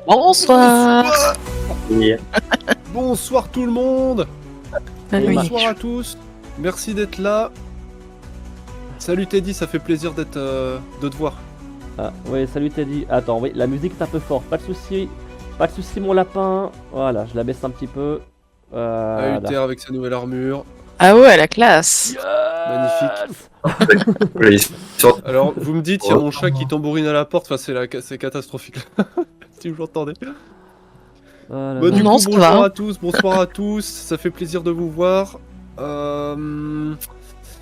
Bonsoir. Bonsoir. Oui. Bonsoir tout le monde. Oui. Bonsoir à tous. Merci d'être là. Salut Teddy, ça fait plaisir de te voir. Ah, oui, salut Teddy. Attends, oui, la musique est un peu forte. Pas de souci. Pas de souci, mon lapin. Voilà, je la baisse un petit peu. Voilà. Uther avec sa nouvelle armure. Ah ouais, la classe. Magnifique. Oui, sur- Alors, vous me dites, il y a mon chat qui tambourine à la porte. Enfin, c'est catastrophique. Si vous l'entendez. Voilà. Bah, du Non, coup, ça bonjour va. à tous, bonsoir à tous. Ça fait plaisir de vous voir.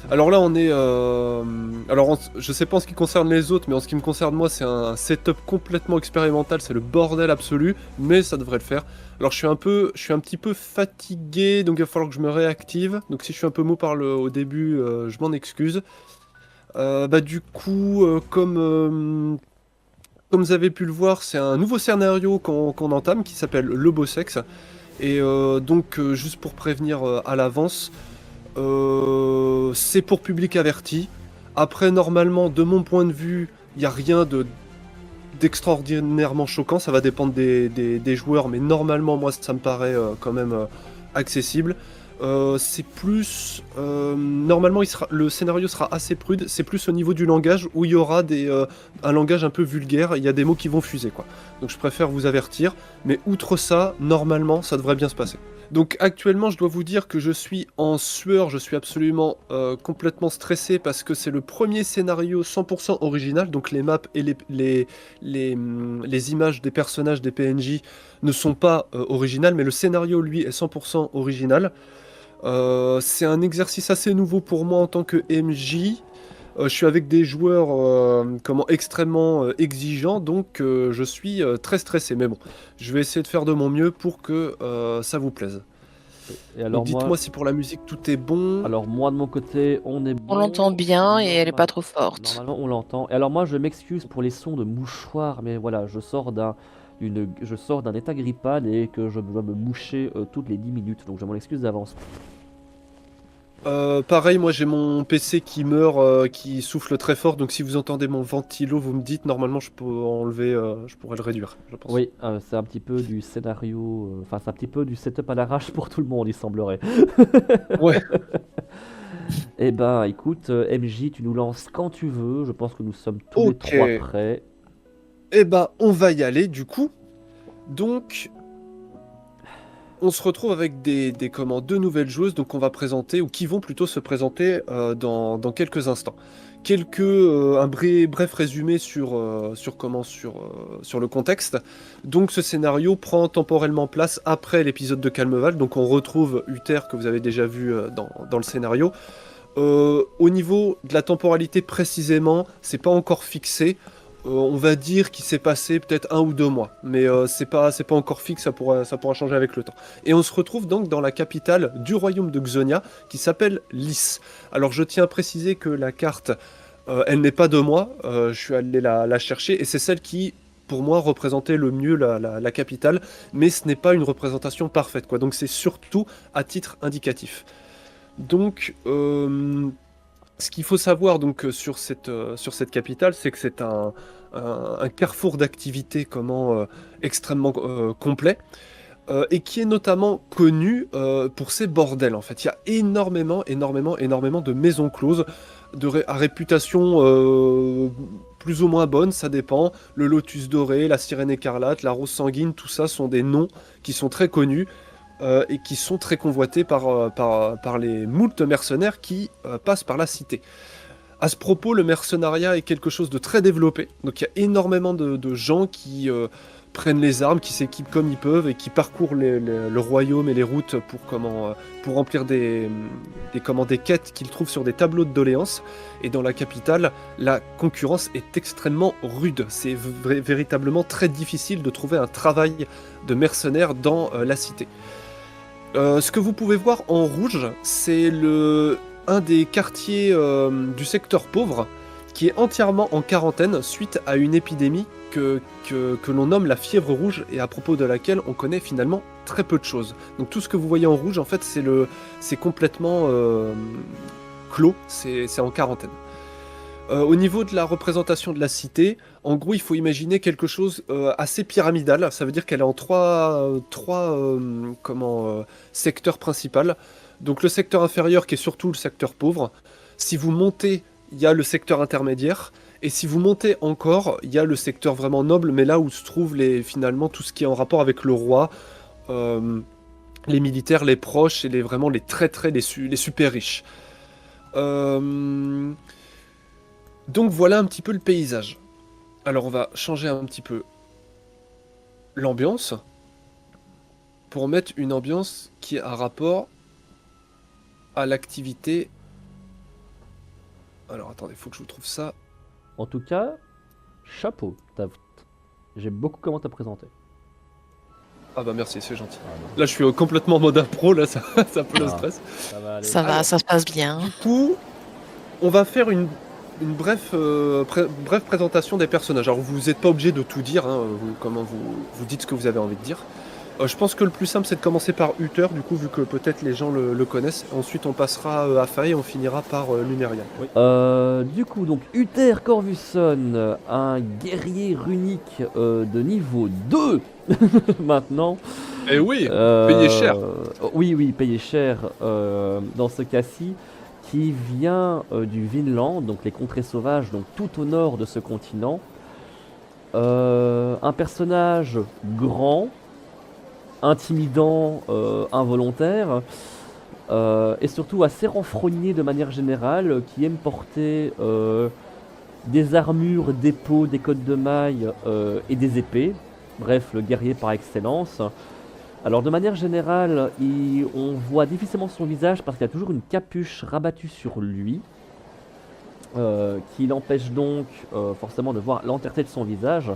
Alors là, on est. Je sais pas en ce qui concerne les autres, mais en ce qui me concerne moi, c'est un setup complètement expérimental. C'est le bordel absolu, mais ça devrait le faire. Alors, je suis un petit peu fatigué, donc il va falloir que je me réactive. Donc, si je suis un peu mou au début, je m'en excuse. Du coup, comme vous avez pu le voir, c'est un nouveau scénario qu'on entame qui s'appelle Le Beau Sexe. Et juste pour prévenir à l'avance, c'est pour public averti. Après, normalement, de mon point de vue, il n'y a rien d'extraordinairement choquant. Ça va dépendre des joueurs, mais normalement, moi, ça me paraît quand même accessible. C'est plus... normalement, le scénario sera assez prude. C'est plus au niveau du langage, où il y aura un langage un peu vulgaire. Il y a des mots qui vont fuser, quoi. Donc je préfère vous avertir. Mais outre ça, normalement, ça devrait bien se passer. Donc actuellement, je dois vous dire que je suis en sueur. Je suis absolument complètement stressé parce que c'est le premier scénario 100% original. Donc les maps et les images des personnages, des PNJ ne sont pas originales, mais le scénario, lui, est 100% original. C'est un exercice assez nouveau pour moi en tant que MJ. Je suis avec des joueurs extrêmement exigeants, donc je suis très stressé. Mais bon, je vais essayer de faire de mon mieux pour que ça vous plaise. Et alors, Donc dites-moi si pour la musique tout est bon. alors moi de mon côté, on est bon. On l'entend bien et elle est pas trop forte. Normalement, on l'entend. Et alors moi, je m'excuse pour les sons de mouchoirs, mais voilà, je sors d'un état grippal et que je dois me moucher toutes les 10 minutes, donc je m'en excuse d'avance. Pareil, moi j'ai mon PC qui meurt, qui souffle très fort, donc si vous entendez mon ventilo, vous me dites, normalement je peux enlever, je pourrais le réduire, je pense. Oui, c'est un petit peu du scénario, enfin c'est un petit peu du setup à l'arrache pour tout le monde, il semblerait. Ouais. Eh ben, écoute, MJ, tu nous lances quand tu veux. Je pense que nous sommes tous les Ok. trois prêts. Eh ben, on va y aller du coup. Donc, on se retrouve avec deux nouvelles joueuses, donc on va présenter, ou qui vont plutôt se présenter dans quelques instants. Un bref résumé sur le contexte. Donc ce scénario prend temporellement place après l'épisode de Calmeval, donc on retrouve Uther que vous avez déjà vu dans le scénario. Au niveau de la temporalité précisément, c'est pas encore fixé. On va dire qu'il s'est passé peut-être 1 ou 2 mois, mais c'est pas encore fixe, ça pourra changer avec le temps. Et on se retrouve donc dans la capitale du royaume de Xonia, qui s'appelle Lys. Alors je tiens à préciser que la carte, elle n'est pas de moi, je suis allé la chercher, et c'est celle qui, pour moi, représentait le mieux la capitale, mais ce n'est pas une représentation parfaite, quoi. Donc c'est surtout à titre indicatif. Donc, ce qu'il faut savoir donc sur cette capitale, c'est que c'est un carrefour d'activités extrêmement complet et qui est notamment connu pour ses bordels. En fait, il y a énormément de maisons closes à réputation plus ou moins bonne, ça dépend. Le Lotus Doré, la Sirène Écarlate, la Rose Sanguine, tout ça sont des noms qui sont très connus. Et qui sont très convoités par les moult mercenaires qui passent par la cité. À ce propos, le mercenariat est quelque chose de très développé. Donc il y a énormément de gens qui prennent les armes, qui s'équipent comme ils peuvent et qui parcourent le royaume et les routes pour remplir des quêtes qu'ils trouvent sur des tableaux de doléances. Et dans la capitale, la concurrence est extrêmement rude. C'est véritablement très difficile de trouver un travail de mercenaire dans la cité. Ce que vous pouvez voir en rouge, c'est un des quartiers du secteur pauvre qui est entièrement en quarantaine suite à une épidémie que l'on nomme la fièvre rouge et à propos de laquelle on connaît finalement très peu de choses. Donc tout ce que vous voyez en rouge, en fait, c'est complètement clos, c'est en quarantaine. Au niveau de la représentation de la cité, en gros, il faut imaginer quelque chose assez pyramidal. Ça veut dire qu'elle est en trois secteurs principaux. Donc le secteur inférieur qui est surtout le secteur pauvre. Si vous montez, il y a le secteur intermédiaire. Et si vous montez encore, il y a le secteur vraiment noble, mais là où se trouve finalement tout ce qui est en rapport avec le roi, euh, les militaires, les proches et vraiment les très très les super riches. Euh, Donc voilà un petit peu le paysage. Alors on va changer un petit peu l'ambiance pour mettre une ambiance qui a rapport à l'activité. Alors attendez, il faut que je vous trouve ça. En tout cas, chapeau. J'aime beaucoup comment t'as présenté. Ah bah merci, c'est gentil. Ah, non. Là je suis complètement en mode impro, là ça, ça peut le Ah. stress. Ça va aller. Ça va, Alors. ça se passe bien. Du coup, on va faire une brève présentation des personnages. Alors vous n'êtes pas obligé de tout dire, hein, vous dites ce que vous avez envie de dire. Je pense que le plus simple c'est de commencer par Uther, du coup vu que peut-être les gens le connaissent. Ensuite on passera à Faye et on finira par Lunarian. Du coup, donc Uther Corvusson, un guerrier runique de niveau 2 maintenant. Eh oui, payé cher. Oui, payé cher dans ce cas-ci, qui vient du Vinland, donc les contrées sauvages, donc tout au nord de ce continent. Un personnage grand, intimidant, involontaire, et surtout assez renfrogné de manière générale, qui aime porter des armures, des peaux, des cottes de mailles et des épées. Bref, le guerrier par excellence. Alors de manière générale, on voit difficilement son visage parce qu'il y a toujours une capuche rabattue sur lui, qui l'empêche donc forcément de voir l'entièreté de son visage,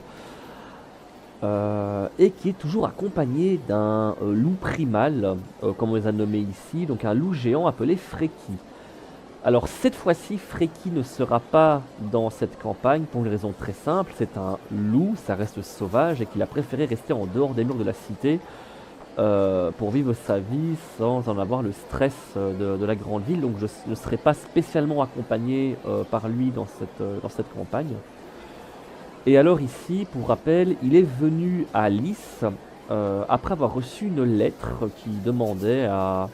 et qui est toujours accompagné d'un loup primal, comme on les a nommés ici, donc un loup géant appelé Freki. Alors cette fois-ci, Freki ne sera pas dans cette campagne pour une raison très simple, c'est un loup, ça reste sauvage, et qu'il a préféré rester en dehors des murs de la cité, pour vivre sa vie sans en avoir le stress de la grande ville. Donc je ne serai pas spécialement accompagné par lui dans cette campagne. Et alors ici, pour rappel, il est venu à Lys après avoir reçu une lettre qui demandait à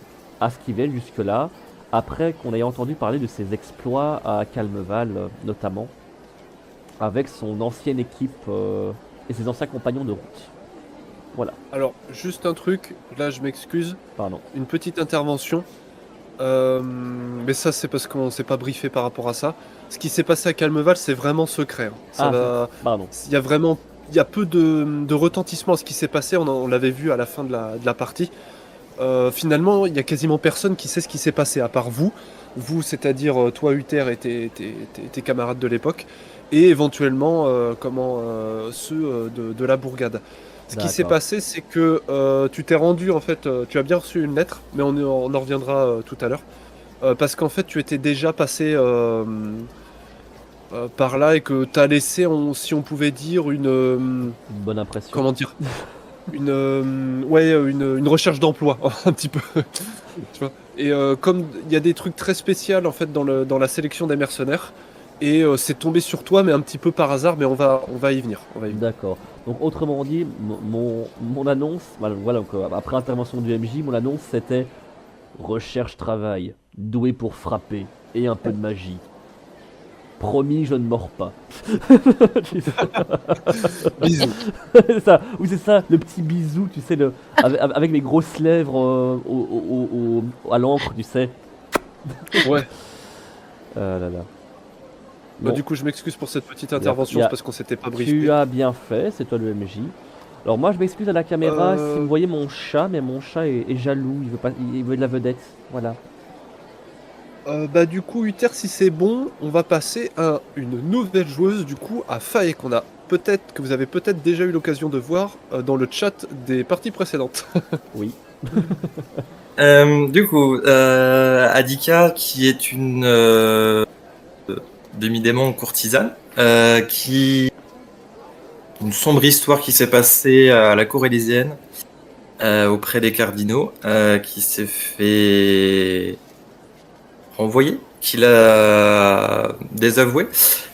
ce qu'il vienne jusque-là, après qu'on ait entendu parler de ses exploits à Calmeval notamment, avec son ancienne équipe et ses anciens compagnons de route. Voilà, Alors juste un truc, là je m'excuse, pardon. une petite intervention. Mais ça c'est parce qu'on s'est pas briefé par rapport à ça. Ce qui s'est passé à Calmeval c'est vraiment secret. Hein. Pardon. Il y a peu de retentissement à ce qui s'est passé, on l'avait vu à la fin de la partie. Finalement, il y a quasiment personne qui sait ce qui s'est passé, à part vous. Vous, c'est-à-dire toi, Uther, et tes camarades de l'époque, et éventuellement ceux de la bourgade. Ce qui s'est D'accord. passé, c'est que tu t'es rendu, en fait, tu as bien reçu une lettre, mais on en reviendra tout à l'heure. Parce qu'en fait, tu étais déjà passé par là et que tu as laissé, si on pouvait dire, Une bonne impression. comment dire, une recherche d'emploi, un petit peu. Tu vois. Et comme il y a des trucs très spéciaux en fait dans la sélection des mercenaires, et c'est tombé sur toi, mais un petit peu par hasard, mais on va y venir. On va y venir. D'accord. Donc autrement dit, mon annonce, voilà, donc, après intervention du MJ, mon annonce c'était recherche travail, doué pour frapper et un peu de magie. Promis, je ne mords pas. Bisous. C'est ça, oui c'est ça, le petit bisou, tu sais, avec mes grosses lèvres à l'encre, tu sais. Ouais. Là là. Bah, Bon. du coup, je m'excuse pour cette petite Y a- intervention, y a- c'est parce qu'on s'était pas briefé. Tu as bien fait, c'est toi le MJ. Alors moi je m'excuse à la caméra si vous voyez mon chat, mais mon chat est jaloux, il veut pas, il veut de la vedette, voilà. Bah du coup, Uther, si c'est bon, on va passer à une nouvelle joueuse, du coup, à Faye, que vous avez peut-être déjà eu l'occasion de voir dans le chat des parties précédentes. Oui. Du coup, Adika, qui est une demi-démon courtisane, une sombre histoire qui s'est passée à la cour élyséenne auprès des cardinaux, qui s'est fait renvoyer qu'il a désavoué.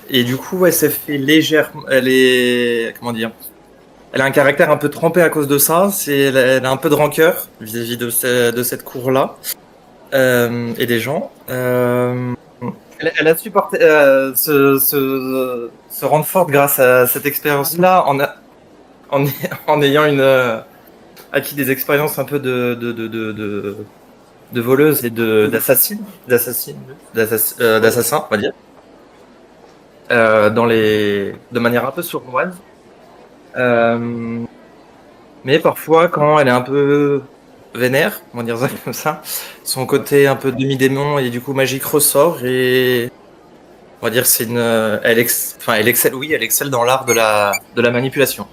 Et du coup, elle s'est fait légèrement. Elle est. Comment dire? Elle a un caractère un peu trempé à cause de ça. Elle a un peu de rancœur vis-à-vis de cette cour-là et des gens. Elle a supporté se rendre forte grâce à cette expérience-là en ayant acquis des expériences un peu de voleuse et d'assassin, on va dire, de manière un peu sournoise. Mais parfois, quand elle est un peu vénère, on va dire ça comme ça, son côté un peu demi-démon et du coup magique ressort et on va dire c'est elle excelle, oui, elle excelle dans l'art de la manipulation.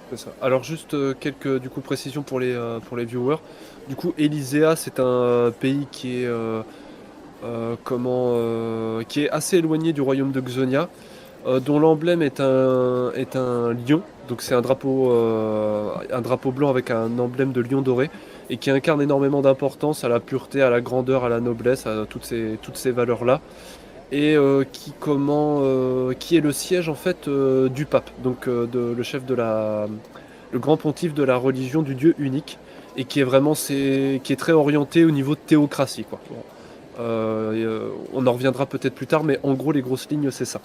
C'est ça. Alors juste quelques du coup précisions pour les viewers. Du coup, Elyséa, c'est un pays qui est qui est assez éloigné du royaume de Xonia, dont l'emblème est un lion. Donc c'est un drapeau blanc avec un emblème de lion doré et qui incarne énormément d'importance à la pureté, à la grandeur, à la noblesse, à toutes ces valeurs-là. Et qui est le siège en fait du pape, donc le chef le grand pontife de la religion du Dieu unique, et qui est très orienté au niveau de théocratie, quoi. Bon. On en reviendra peut-être plus tard, mais en gros les grosses lignes c'est ça.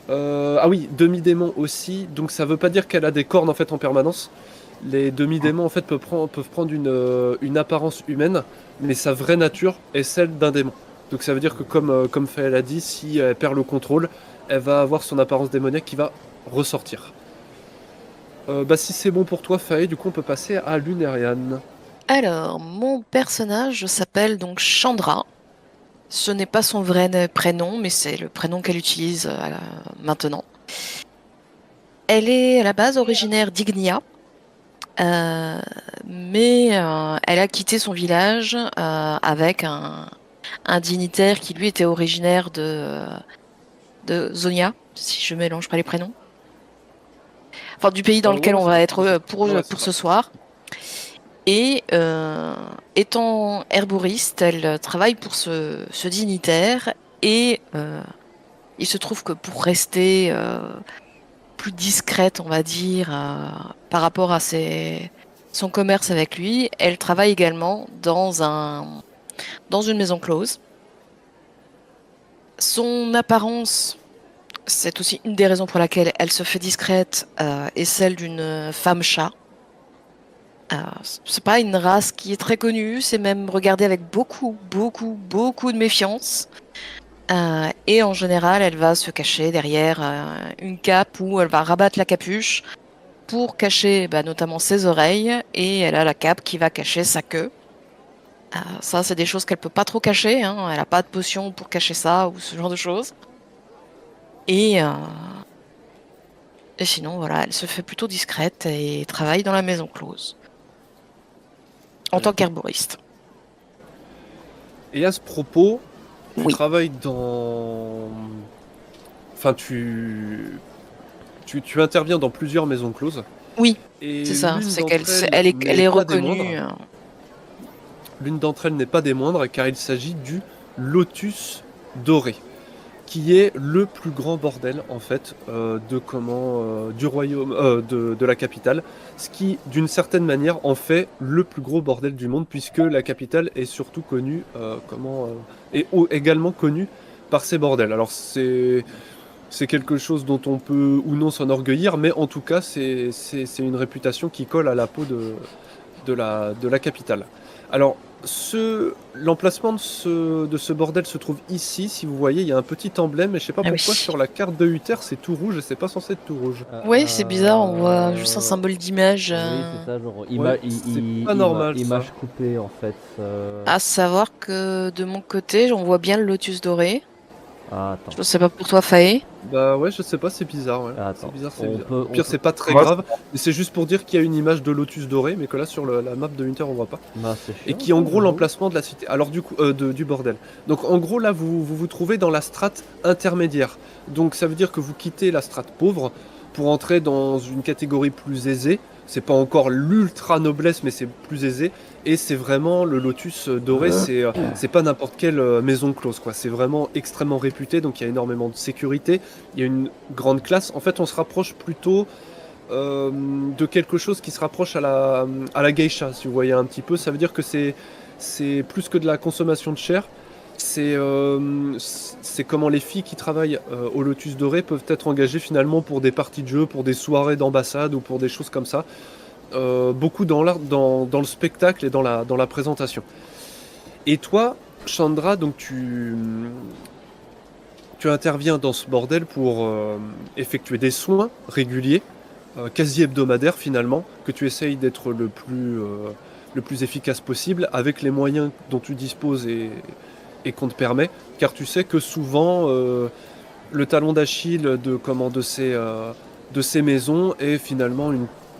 Ah oui, demi-démon aussi, donc ça veut pas dire qu'elle a des cornes en fait en permanence. Les demi-démons en fait peuvent prendre une apparence humaine, mais sa vraie nature est celle d'un démon. Donc ça veut dire que comme Faël a dit, si elle perd le contrôle, elle va avoir son apparence démoniaque qui va ressortir. Si c'est bon pour toi Faël, du coup on peut passer à Lunarian. Alors, mon personnage s'appelle donc Chandra. Ce n'est pas son vrai prénom, mais c'est le prénom qu'elle utilise maintenant. Elle est à la base originaire d'Ignia, mais elle a quitté son village avec un dignitaire qui lui était originaire de Zonia, si je mélange pas les prénoms. Enfin, du pays dans lequel Ouais, on va être ouais, pour c'est ce ça. soir. Et étant herboriste, elle travaille pour ce dignitaire. Et il se trouve que pour rester plus discrète, on va dire, par rapport à son commerce avec lui, elle travaille également dans une maison close. Son apparence, c'est aussi une des raisons pour laquelle elle se fait discrète, est celle d'une femme chat. C'est pas une race qui est très connue, c'est même regardé avec beaucoup, beaucoup, beaucoup de méfiance. Et en général, elle va se cacher derrière une cape ou elle va rabattre la capuche pour cacher notamment ses oreilles, et elle a la cape qui va cacher sa queue. Ça, c'est des choses qu'elle peut pas trop cacher, hein. Elle a pas de potion pour cacher ça ou ce genre de choses. Et sinon, voilà, elle se fait plutôt discrète et travaille dans la maison close en tant qu'herboriste. Et à ce propos, tu Oui. travailles dans... Enfin, tu interviens dans plusieurs maisons closes. Oui, Et c'est ça. l'une C'est d'entre qu'elle elles est n'est pas des reconnue. moindres. L'une d'entre elles n'est pas des moindres, car il s'agit du Lotus Doré, qui est le plus grand bordel en fait du royaume de la capitale, ce qui d'une certaine manière en fait le plus gros bordel du monde, puisque la capitale est surtout connue également connue par ses bordels. Alors c'est quelque chose dont on peut ou non s'enorgueillir, mais en tout cas c'est une réputation qui colle à la peau de la capitale. Alors, l'emplacement de ce bordel se trouve ici. Si vous voyez, il y a un petit emblème, mais je sais pas Ah pourquoi oui. sur la carte de Uther c'est tout rouge et c'est pas censé être tout rouge. Ouais, c'est bizarre, on voit juste un symbole d'image. Oui, c'est ça, genre Ouais, c'est pas normal, ça. image coupée en fait. À savoir que de mon côté, on voit bien le lotus doré. Ah, attends. Je sais pas pour toi, Faye. Bah ouais, je sais pas, c'est bizarre. Ouais. Attends, C'est bizarre, c'est on bizarre. peut- Au pire, on c'est pas très Moi, grave, mais c'est juste pour dire qu'il y a une image de lotus doré, mais que là sur la map de Uther on voit pas. Bah, c'est Et chiant, qui est en ça, gros j'avoue. l'emplacement de la cité. Alors du coup, du bordel. Donc en gros là, vous trouvez dans la strate intermédiaire. Donc ça veut dire que vous quittez la strate pauvre pour entrer dans une catégorie plus aisée, c'est pas encore l'ultra noblesse, mais c'est plus aisé. Et c'est vraiment le Lotus doré, c'est pas n'importe quelle maison close, quoi. C'est vraiment extrêmement réputé, donc il y a énormément de sécurité, il y a une grande classe. En fait, on se rapproche plutôt de quelque chose qui se rapproche à la geisha, si vous voyez un petit peu. Ça veut dire que c'est plus que de la consommation de chair. C'est comment les filles qui travaillent au Lotus Doré peuvent être engagées finalement pour des parties de jeu, pour des soirées d'ambassade ou pour des choses comme ça. Beaucoup dans l'art, dans le spectacle et dans la présentation. Et toi, Chandra, donc tu interviens dans ce bordel pour effectuer des soins réguliers, quasi hebdomadaires finalement, que tu essayes d'être le plus efficace possible avec les moyens dont tu disposes et qu'on te permet, car tu sais que souvent le talon d'Achille de ces maisons est finalement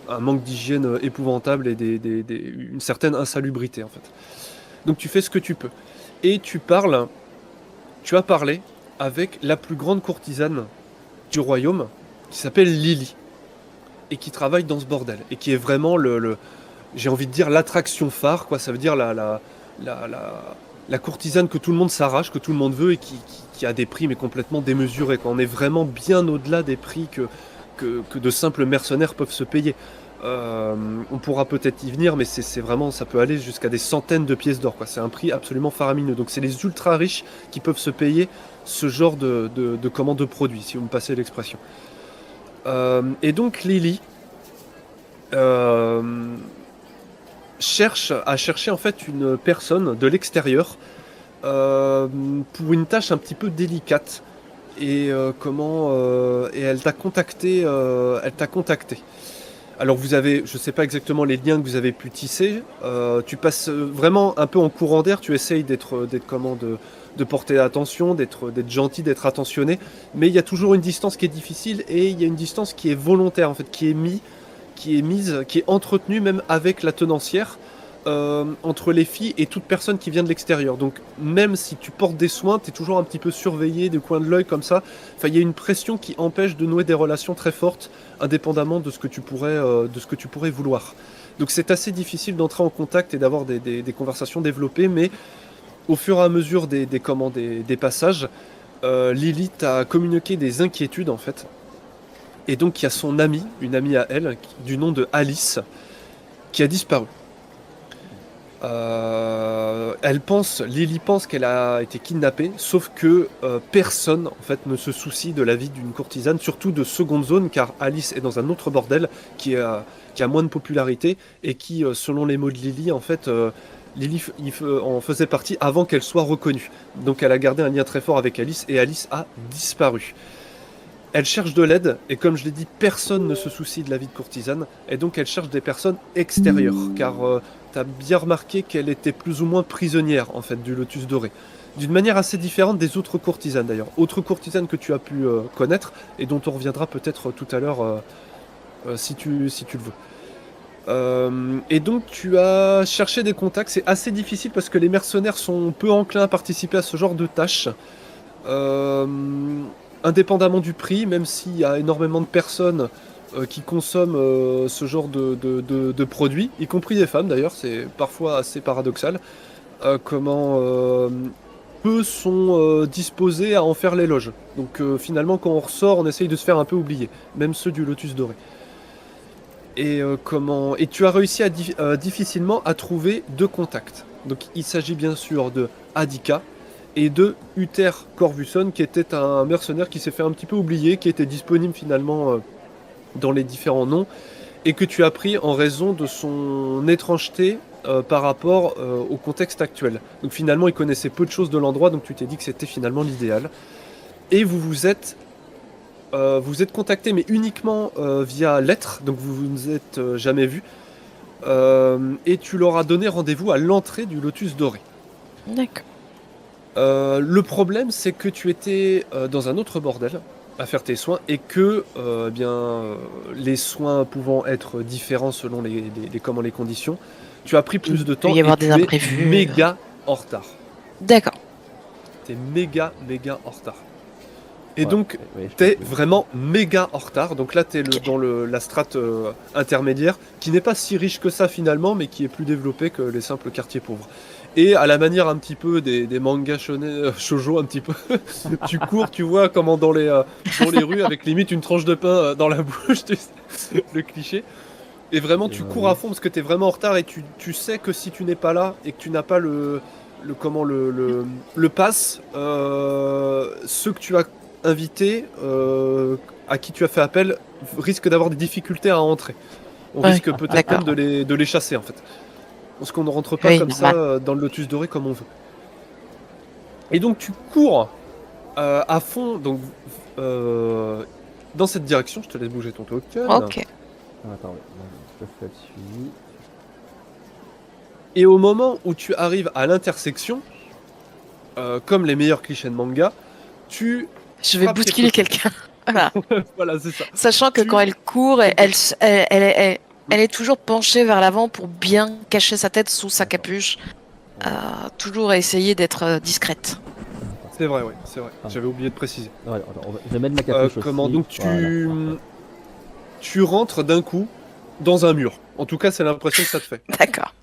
un manque d'hygiène épouvantable et une certaine insalubrité en fait. Donc tu fais ce que tu peux. Et tu as parlé avec la plus grande courtisane du royaume, qui s'appelle Lily, et qui travaille dans ce bordel, et qui est vraiment j'ai envie de dire l'attraction phare, quoi. Ça veut dire la courtisane que tout le monde s'arrache, que tout le monde veut, et qui a des prix mais complètement démesurés, quoi. On est vraiment bien au-delà des prix que de simples mercenaires peuvent se payer. On pourra peut-être y venir, mais c'est vraiment, ça peut aller jusqu'à des centaines de pièces d'or, quoi. C'est un prix absolument faramineux. Donc c'est les ultra riches qui peuvent se payer ce genre de produits, si vous me passez l'expression. Et donc Lily cherche en fait une personne de l'extérieur pour une tâche un petit peu délicate. Et et elle t'a contacté. Alors vous avez, je sais pas exactement les liens que vous avez pu tisser. Tu passes vraiment un peu en courant d'air. Tu essayes de porter attention, d'être gentil, d'être attentionné. Mais il y a toujours une distance qui est difficile et il y a une distance qui est volontaire en fait, qui est entretenue même avec la tenancière. Entre les filles et toute personne qui vient de l'extérieur. Donc même si tu portes des soins, tu es toujours un petit peu surveillé du coin de l'œil comme ça. Enfin, il y a une pression qui empêche de nouer des relations très fortes, indépendamment de ce que tu pourrais vouloir. Donc c'est assez difficile d'entrer en contact et d'avoir des conversations développées, mais au fur et à mesure des passages, Lily t'a communiqué des inquiétudes en fait. Et donc il y a son amie, une amie à elle, du nom de Alice, qui a disparu. Lily pense qu'elle a été kidnappée, sauf que personne en fait ne se soucie de la vie d'une courtisane, surtout de seconde zone, car Alice est dans un autre bordel qui a moins de popularité et qui, selon les mots de Lily, en fait, Lily en faisait partie avant qu'elle soit reconnue. Donc elle a gardé un lien très fort avec Alice et Alice a disparu. Elle cherche de l'aide, et comme je l'ai dit, personne ne se soucie de la vie de courtisane, et donc elle cherche des personnes extérieures, car t'as bien remarqué qu'elle était plus ou moins prisonnière, en fait, du Lotus Doré. D'une manière assez différente des autres courtisanes, d'ailleurs. Autres courtisanes que tu as pu connaître, et dont on reviendra peut-être tout à l'heure, si tu le veux. Et donc tu as cherché des contacts, c'est assez difficile, parce que les mercenaires sont peu enclins à participer à ce genre de tâches. Indépendamment du prix, même s'il y a énormément de personnes qui consomment ce genre de produits, y compris des femmes d'ailleurs, c'est parfois assez paradoxal, peu sont disposés à en faire l'éloge. Donc finalement quand on ressort, on essaye de se faire un peu oublier, même ceux du Lotus Doré. Et tu as réussi difficilement à trouver deux contacts. Donc il s'agit bien sûr de Adika, et de Uther Corvusson, qui était un mercenaire qui s'est fait un petit peu oublier, qui était disponible finalement dans les différents noms, et que tu as pris en raison de son étrangeté par rapport au contexte actuel. Donc finalement, il connaissait peu de choses de l'endroit, donc tu t'es dit que c'était finalement l'idéal. Et vous êtes contacté, mais uniquement via lettre, donc vous ne vous êtes jamais vus, et tu leur as donné rendez-vous à l'entrée du Lotus Doré. D'accord. Le problème, c'est que tu étais dans un autre bordel à faire tes soins et que les soins pouvant être différents selon les conditions, tu as pris plus de temps peut y avoir et des tu imprévus. es méga en retard. D'accord. T'es méga en retard. Et Ouais, donc, ouais, je t'es pense que- vraiment méga en retard. Donc là, t'es dans la strate intermédiaire, qui n'est pas si riche que ça finalement, mais qui est plus développée que les simples quartiers pauvres. Et à la manière un petit peu des mangas shoujo, un petit peu, tu cours, tu vois, comment dans les rues, avec limite une tranche de pain dans la bouche, tu sais, le cliché. Et vraiment, tu cours à Oui. fond parce que t'es vraiment en retard et tu sais que si tu n'es pas là et que tu n'as pas le pass, ceux que tu as invités, à qui tu as fait appel, risquent d'avoir des difficultés à entrer. On Ouais, risque peut-être même d'accord. de les chasser en fait. Parce qu'on ne rentre pas Oui, comme ça normal. dans le Lotus Doré comme on veut. Et donc tu cours à fond donc, dans cette direction. Je te laisse bouger ton token. Ok. Ah, attends, ouais, non, je fais là-dessus. Et au moment où tu arrives à l'intersection, comme les meilleurs clichés de manga, tu Je vais frappes bousculer quelque chose. quelqu'un. Voilà. Voilà, c'est ça. Sachant que Tu- quand elle court, elle est toujours penchée vers l'avant pour bien cacher sa tête sous sa capuche. Toujours à essayer d'être discrète. C'est vrai, oui, c'est vrai. Ah. J'avais oublié de préciser. Ouais, attends, je vais mettre ma capuche Comment aussi. donc Voilà, parfait. tu rentres d'un coup dans un mur. En tout cas, c'est l'impression que ça te fait. D'accord.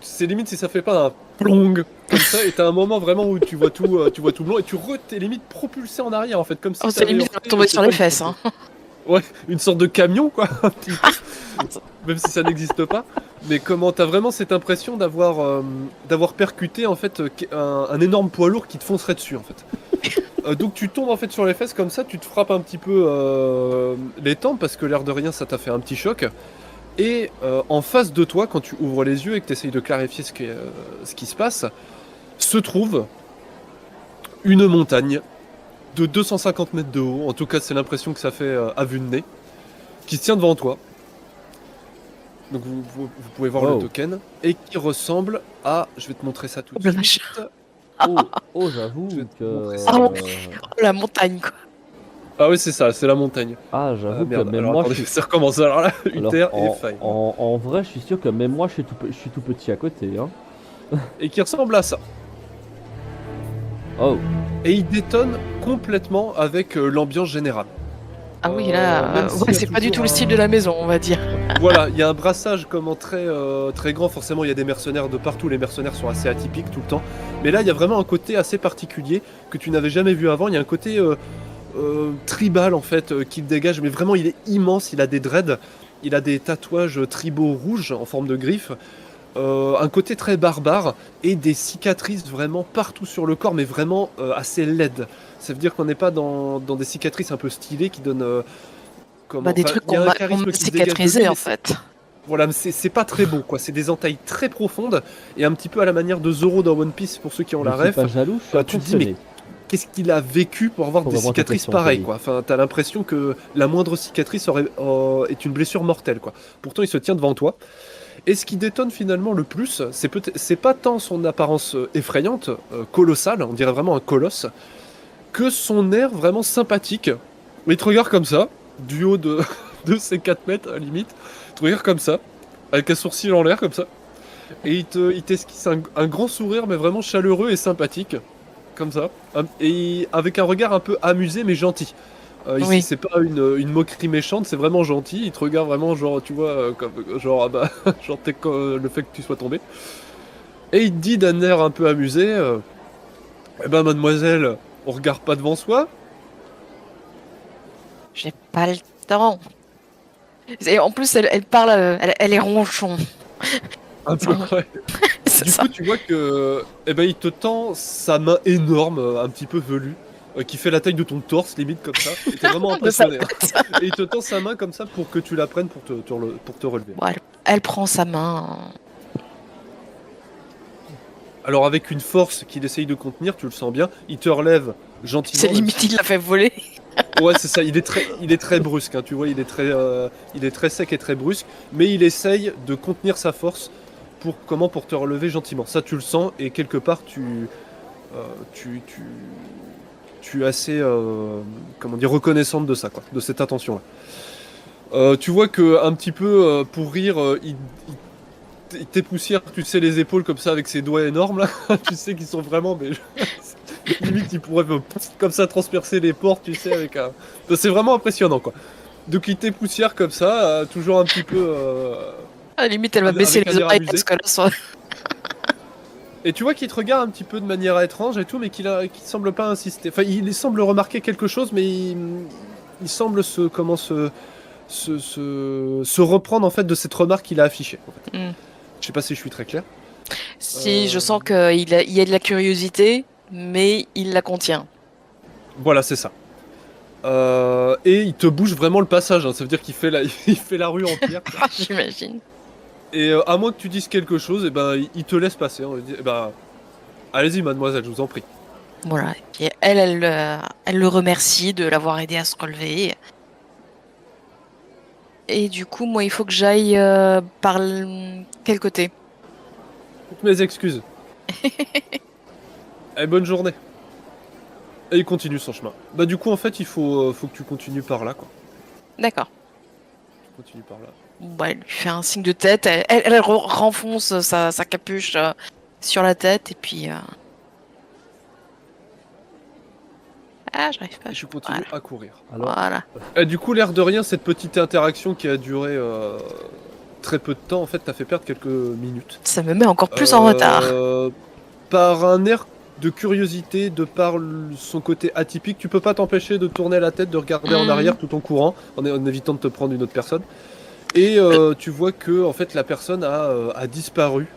C'est limite si ça fait pas un plong comme ça, et t'as un moment vraiment où tu vois tout blanc et t'es limite propulsé en arrière en fait, comme si Oh, c'est t'avais limite, elle va heurté, tomber je sais sur pas, les fesses. Hein. Ouais, une sorte de camion quoi, un petit peu. Même si ça n'existe pas. Mais comment t'as vraiment cette impression d'avoir percuté en fait un énorme poids lourd qui te foncerait dessus en fait. Donc tu tombes en fait sur les fesses comme ça, tu te frappes un petit peu les tempes parce que l'air de rien ça t'a fait un petit choc. Et en face de toi, quand tu ouvres les yeux et que tu essayes de clarifier ce qui se passe, se trouve une montagne de 250 mètres de haut, en tout cas c'est l'impression que ça fait à vue de nez, qui se tient devant toi. Donc vous pouvez voir Wow. le token, et qui ressemble à... Je vais te montrer ça tout Oh, de la suite. Oh, j'avoue Je vais te que. montrer ça. Oh, la montagne, quoi. Ah oui c'est ça, c'est la montagne. Ah, j'avoue que Merde, même alors moi, attendez, je suis. ça recommence. Alors là, une Alors, terre et faille. en vrai, je suis sûr que même moi, je suis tout petit à côté. Hein. Et qui ressemble à ça. Oh, Et il détonne complètement avec l'ambiance générale. Ah oui, là, même s'il y ouais, a c'est pas du toujours tout le style de la maison, on va dire. Voilà, il y a un brassage comment très grand. Forcément, il y a des mercenaires de partout. Les mercenaires sont assez atypiques tout le temps. Mais là, il y a vraiment un côté assez particulier que tu n'avais jamais vu avant. Il y a un côté tribal en fait qui le dégage. Mais vraiment, il est immense. Il a des dreads. Il a des tatouages tribaux rouges en forme de griffes. Un côté très barbare et des cicatrices vraiment partout sur le corps, mais vraiment assez laides. Ça veut dire qu'on n'est pas dans des cicatrices un peu stylées qui donnent Bah, des enfin, trucs il y a qu'on un m'a charisme qui se dégage de lui, cicatrisé, mais en fait. voilà, mais c'est pas très beau quoi. C'est des entailles très profondes et un petit peu à la manière de Zoro dans One Piece pour ceux qui ont je la suis ref. pas jaloux, je suis Tu te dis, mais impressionné. qu'est-ce qu'il a vécu pour avoir Pour des répondre à ta cicatrices question, pareilles Toby. quoi. Enfin, t'as l'impression que la moindre cicatrice est une blessure mortelle quoi. Pourtant, il se tient devant toi. Et ce qui détonne finalement le plus, c'est pas tant son apparence effrayante, colossale, on dirait vraiment un colosse, que son air vraiment sympathique. Il te regarde comme ça, du haut de, de ses 4 mètres à la limite, il te regarde comme ça, avec un sourcil en l'air comme ça, et il t'esquisse un grand sourire, mais vraiment chaleureux et sympathique, comme ça, et avec un regard un peu amusé mais gentil. Ici, Oui. c'est pas une moquerie méchante, c'est vraiment gentil. Il te regarde vraiment, genre, tu vois, comme, genre, ah bah, genre, le fait que tu sois tombé. Et il te dit d'un air un peu amusé, eh ben, mademoiselle, on regarde pas devant soi. J'ai pas le temps. Et en plus, elle parle, elle est ronchon. Un peu, ouais. C'est Du ça. coup, tu vois que, eh ben, il te tend sa main énorme, un petit peu velue, qui fait la taille de ton torse, limite comme ça. Et t'es vraiment De sa impressionné. Hein. Et il te tend sa main comme ça pour que tu la prennes pour te relever. Bon, elle prend sa main. Alors avec une force qu'il essaye de contenir, tu le sens bien, il te relève gentiment. C'est limite, il l'a fait voler. Ouais, c'est ça, il est très brusque, hein, tu vois, il est très sec et très brusque, mais il essaye de contenir sa force pour te relever gentiment. Ça, tu le sens, et quelque part, tu es assez, comment dire, reconnaissante de ça, quoi, de cette attention-là. Tu vois que un petit peu pour rire, il t'époussière, tu sais, les épaules comme ça avec ses doigts énormes là. Tu sais qu'ils sont vraiment, mais Limite, il pourrait comme ça transpercer les portes, tu sais, avec un. C'est vraiment impressionnant, quoi. De quitter poussière comme ça, toujours un petit peu. À la limite, elle va Avec baisser un les air oreilles amusé. parce que là, ça- Et tu vois qu'il te regarde un petit peu de manière étrange et tout, mais qu'il semble pas insister. Enfin, il semble remarquer quelque chose, mais il semble se reprendre en fait de cette remarque qu'il a affichée. En fait. Hmm. Je sais pas si je suis très clair. Si, je sens qu'il il y a de la curiosité, mais il la contient. Voilà, c'est ça. Et il te bouge vraiment le passage, hein. Ça veut dire qu'il fait il fait la rue en pierre. Ah, j'imagine. Et à moins que tu dises quelque chose, et ben il te laisse passer. On lui dit, eh ben, allez-y, mademoiselle, je vous en prie. Voilà. Et puis elle le remercie de l'avoir aidé à se relever. Et du coup, moi, il faut que j'aille par quel côté? Toutes mes excuses. Et bonne journée. Et il continue son chemin. Bah du coup, en fait, il faut que tu continues par là, quoi. D'accord. Tu continues par là. Bon, elle lui fait un signe de tête. Elle renfonce sa capuche sur la tête. Et puis... Ah, j'arrive pas. Et tu continues à courir. Alors, Voilà. Et du coup, l'air de rien, cette petite interaction qui a duré très peu de temps, en fait, t'as fait perdre quelques minutes. Ça me met encore plus en retard. Par un air de curiosité, de par son côté atypique, tu peux pas t'empêcher de tourner la tête, de regarder en arrière tout en courant, en évitant de te prendre une autre personne. Et tu vois que en fait la personne a disparu.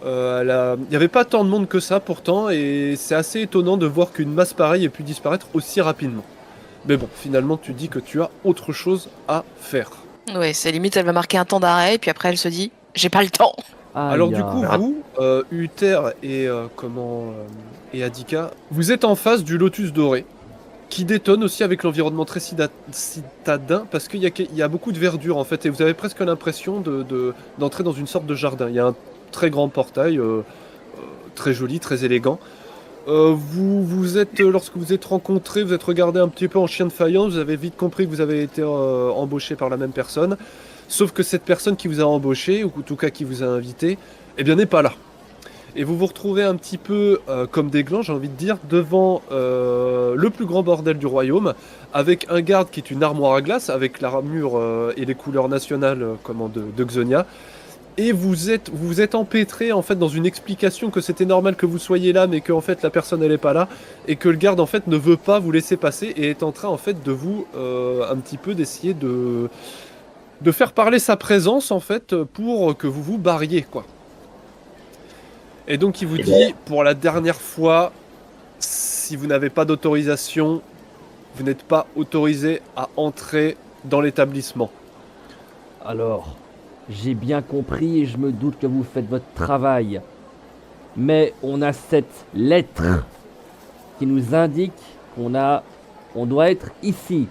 Il n'y avait pas tant de monde que ça pourtant, et c'est assez étonnant de voir qu'une masse pareille ait pu disparaître aussi rapidement. Mais bon, finalement tu dis que tu as autre chose à faire. Ouais, c'est limite, elle va marquer un temps d'arrêt. Et puis après, elle se dit, j'ai pas le temps. Alors du aïe, coup, Ah. vous, Uther et et Adika, vous êtes en face du Lotus Doré, qui détonne aussi avec l'environnement très citadin, parce qu'il y a beaucoup de verdure en fait, et vous avez presque l'impression d'entrer dans une sorte de jardin. Il y a un très grand portail, très joli, très élégant. Lorsque vous êtes rencontrés, vous êtes regardé un petit peu en chien de faïence, vous avez vite compris que vous avez été embauché par la même personne. Sauf que cette personne qui vous a embauché, ou en tout cas qui vous a invité, eh bien n'est pas là. Et vous vous retrouvez un petit peu comme des glands, j'ai envie de dire, devant le plus grand bordel du royaume, avec un garde qui est une armoire à glace, avec l'armure et les couleurs nationales de Xonia. Et vous êtes empêtré en fait dans une explication que c'était normal que vous soyez là, mais que en fait la personne elle est pas là, et que le garde en fait ne veut pas vous laisser passer et est en train en fait de vous un petit peu d'essayer de faire parler sa présence en fait pour que vous vous barriez quoi. Et donc il vous dit pour la dernière fois, si vous n'avez pas d'autorisation, vous n'êtes pas autorisé à entrer dans l'établissement. alors, j'ai bien compris et je me doute que vous faites votre travail. Mais on a cette lettre qui nous indique on doit être ici.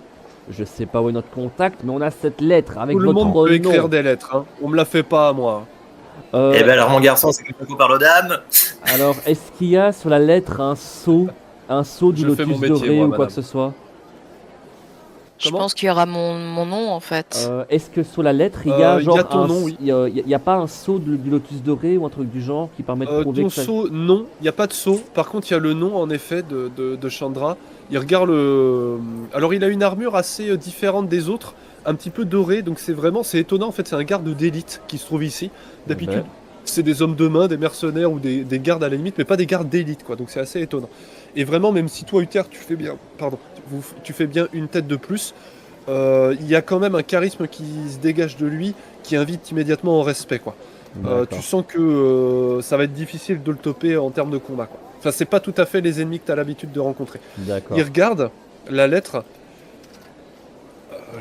Je sais pas où est notre contact, mais on a cette lettre avec Tout le votre monde peut écrire nom. des lettres, hein. On me la fait pas à moi. Eh ben alors mon garçon, c'est que qu'on parle aux dames. Alors, est-ce qu'il y a sur la lettre un sceau du Je fais lotus mon métier, doré moi, ou quoi madame. que ce soit? Je Comment pense qu'il y aura mon nom, en fait. Est-ce que sur la lettre il y a il y a genre ton nom, oui. il y a pas un sceau du lotus doré ou un truc du genre qui permet de prouver Ton que ça... sceau, non, il n'y a pas de sceau. Par contre, il y a le nom en effet de Chandra. Il regarde le. Alors, il a une armure assez différente des autres, un petit peu dorée, donc c'est étonnant. En fait, c'est un garde d'élite qui se trouve ici. D'habitude, Ben, c'est des hommes de main, des mercenaires ou des gardes à la limite, mais pas des gardes d'élite, quoi. Donc, c'est assez étonnant. Et vraiment, même si toi, Uther, tu fais bien une tête de plus, il y a quand même un charisme qui se dégage de lui, qui invite immédiatement au respect, quoi. d'accord. Tu sens que ça va être difficile de le toper en termes de combat, quoi. Enfin, c'est pas tout à fait les ennemis que tu as l'habitude de rencontrer. D'accord. Il regarde la lettre.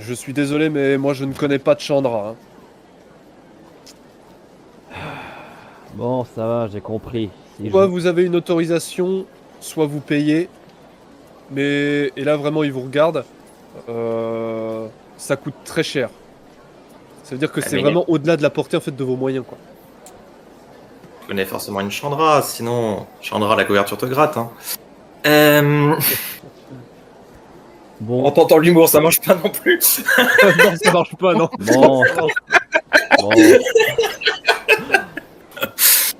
Je suis désolé, mais moi je ne connais pas de Chandra, hein. Bon, ça va, j'ai compris. Si Soit je- vous avez une autorisation, soit vous payez. Mais et là vraiment il vous regarde. Ça coûte très cher. Ça veut dire que Ah, c'est mais- vraiment au-delà de la portée en fait de vos moyens, quoi. Tu connais forcément une Chandra, sinon Chandra la couverture te gratte. Hein. En Bon, tentant l'humour, ça mange pas non plus. Non, ça marche pas, non. bon, bon.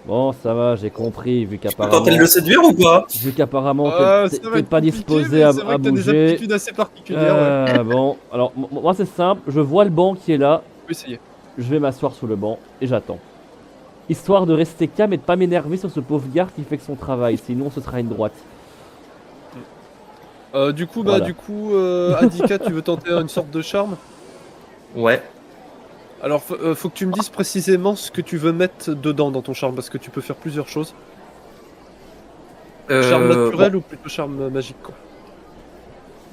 Bon, ça va, j'ai compris, vu qu'apparemment... Tenter de le séduire ou pas? Vu qu'apparemment Ça t'es va être pas compliqué, disposé mais à c'est vrai que t'as des bouger. aptitudes assez particulières. Ouais. Bon, alors moi c'est simple, je vois le banc qui est là, On peut essayer. je vais m'asseoir sous le banc et j'attends. Histoire de rester calme et de pas m'énerver sur ce pauvre garde qui fait que son travail, sinon ce sera une droite. Du coup, Voilà. Adika, tu veux tenter une sorte de charme? Ouais. Alors, faut que tu me dises précisément ce que tu veux mettre dedans dans ton charme, parce que tu peux faire plusieurs choses. Charme naturel ou plutôt charme magique, quoi.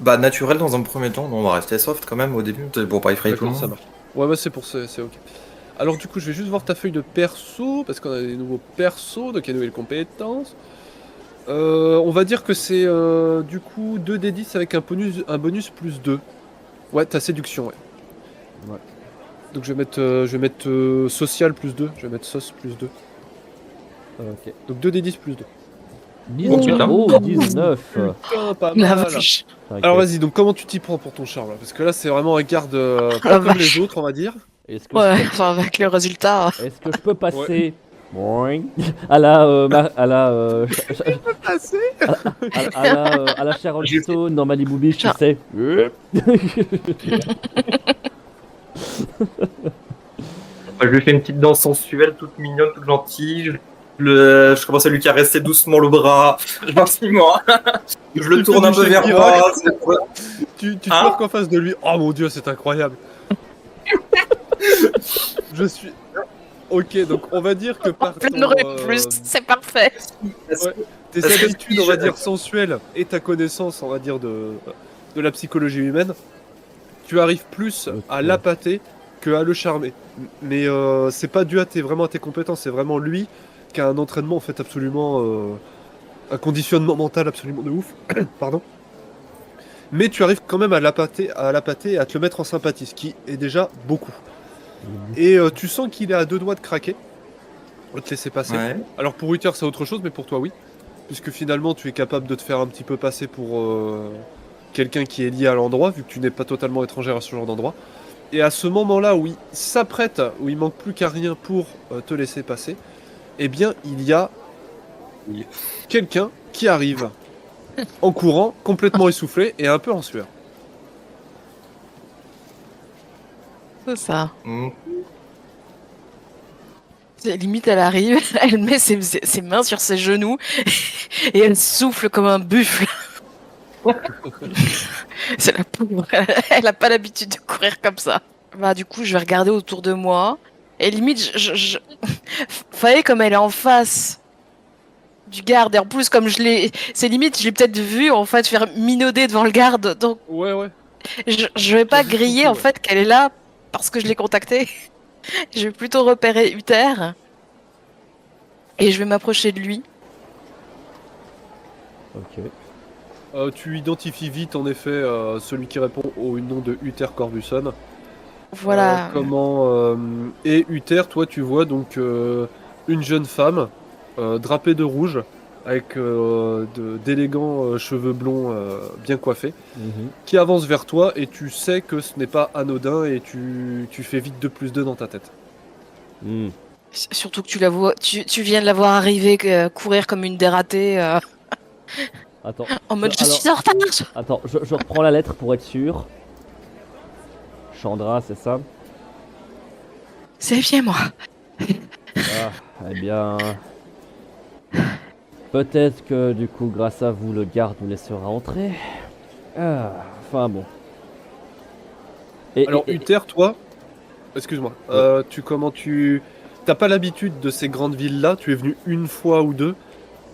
Bah, naturel dans un premier temps, on va rester soft quand même au début, pour pas effrayer tout le D'accord, ça monde. marche. Ouais, bah c'est pour ça, c'est ok. Alors du coup, je vais juste voir ta feuille de perso, parce qu'on a des nouveaux persos, donc il y a de nouvelles compétences. On va dire que c'est du coup 2d10 avec un bonus plus 2. Ouais, ta séduction, ouais. Ouais. Donc je vais mettre social plus 2, je vais mettre sauce plus 2. Ok. Donc 2d10 plus 2. 19, putain. oh 19. Putain, pas La mal. vache. T'inquiète. Alors vas-y, donc comment tu t'y prends pour ton charme là? Parce que là c'est vraiment un garde pas La comme vache. les autres, on va dire. Est-ce que, Ouais, je peux... enfin avec le résultat. Est-ce que je peux passer Boing. à la à la Assez. à la Sharon Stone dans Malibu Beach, tu sais. Je lui fais une petite danse sensuelle, toute mignonne, toute gentille. Je commence à lui caresser doucement le bras, gentiment. Je le Tu tourne fais un du peu vers Shakira. moi. Tu te Hein marques en face de lui. Oh mon dieu, c'est incroyable. Je suis. Ok, donc on va dire que par Plein de ton, plus, c'est parfait. tes Est-ce que habitudes, on va dire sensuelles, et ta connaissance, on va dire de la psychologie humaine, tu arrives plus à Ok. l'appâter que à le charmer. Mais c'est pas dû vraiment à tes compétences, c'est vraiment lui qui a un entraînement en fait absolument, un conditionnement mental absolument de ouf. Pardon. Mais tu arrives quand même à l'appâter et à te le mettre en sympathie, ce qui est déjà beaucoup. Et tu sens qu'il est à deux doigts de craquer. On va te laisser passer. Ouais. Alors pour Uther c'est autre chose, mais pour toi oui. Puisque finalement tu es capable de te faire un petit peu passer pour quelqu'un qui est lié à l'endroit, vu que tu n'es pas totalement étrangère à ce genre d'endroit. Et à ce moment-là où il s'apprête, où il manque plus qu'à rien pour te laisser passer, eh bien il y a Oui. quelqu'un qui arrive en courant, complètement essoufflé et un peu en sueur. C'est ça. Mm. Limite, elle arrive, elle met ses mains sur ses genoux et elle souffle comme un buffle. C'est la pauvre. Elle a pas l'habitude de courir comme ça. Bah, du coup, je vais regarder autour de moi. Et limite, fallait comme elle est en face du garde. Et en plus, comme c'est limite, je l'ai peut-être vu en fait faire minauder devant le garde. Donc, Ouais, ouais. je vais pas J'avoue griller beaucoup, en fait qu'elle est là parce que je l'ai contactée. Je vais plutôt repérer Uther. Et je vais m'approcher de lui. Ok. Tu identifies vite en effet celui qui répond au nom de Uther Corbuson. Voilà. Et Uther, toi tu vois donc une jeune femme drapée de rouge avec d'élégants cheveux blonds bien coiffés Mhm. qui avance vers toi et tu sais que ce n'est pas anodin et tu fais vite 2 plus 2 dans ta tête. Hmm. Surtout que tu la vois, tu viens de la voir arriver, courir comme une dératée, Attends. en mode je Alors- suis en retard. Attends, je reprends la lettre pour être sûr. Chandra, c'est ça? C'est bien moi. Ah, eh bien. Peut-être que du coup, grâce à vous, le garde nous laissera entrer. Ah, enfin bon. Alors Uther, toi, excuse-moi, t'as pas l'habitude de ces grandes villes-là, tu es venu une fois ou deux.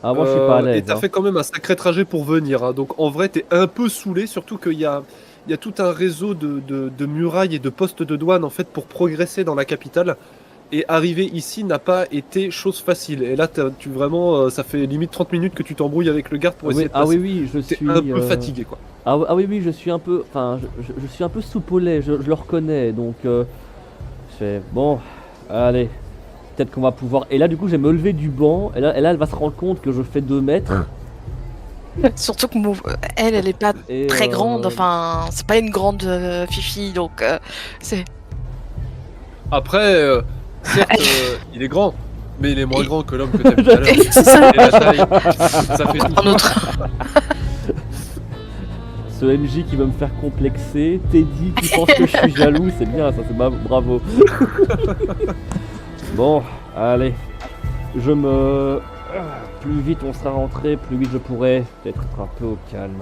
Ah, moi je suis pas à Et l'aise. t'as Hein. fait quand même un sacré trajet pour venir, hein. Donc en vrai t'es un peu saoulé, surtout qu'il y a tout un réseau de murailles et de postes de douane en fait pour progresser dans la capitale. Et arriver ici n'a pas été chose facile. Et là tu vraiment, ça fait limite 30 minutes que tu t'embrouilles avec le garde pour essayer de Ah passer. oui, je T'es suis. un peu fatigué quoi. Ah oui, je suis un peu. Enfin, je suis un peu soupe au lait, je le reconnais. Donc, je fais bon, allez. Peut-être qu'on va pouvoir. Et là, du coup, je vais me lever du banc. Et là, elle va se rendre compte que je fais 2 mètres. Surtout que elle est pas Et, très grande. Enfin, c'est pas une grande fifi, donc c'est. Après, certes, il est grand, Mais il est moins grand que l'homme que t'as vu tout à l'heure. Et la taille, ça fait tout. Un autre. Ce MJ qui veut me faire complexer, Teddy qui pense que je suis jaloux, c'est bien ça, c'est bravo. Bon, allez, plus vite on sera rentré, plus vite je pourrai peut-être être un peu au calme.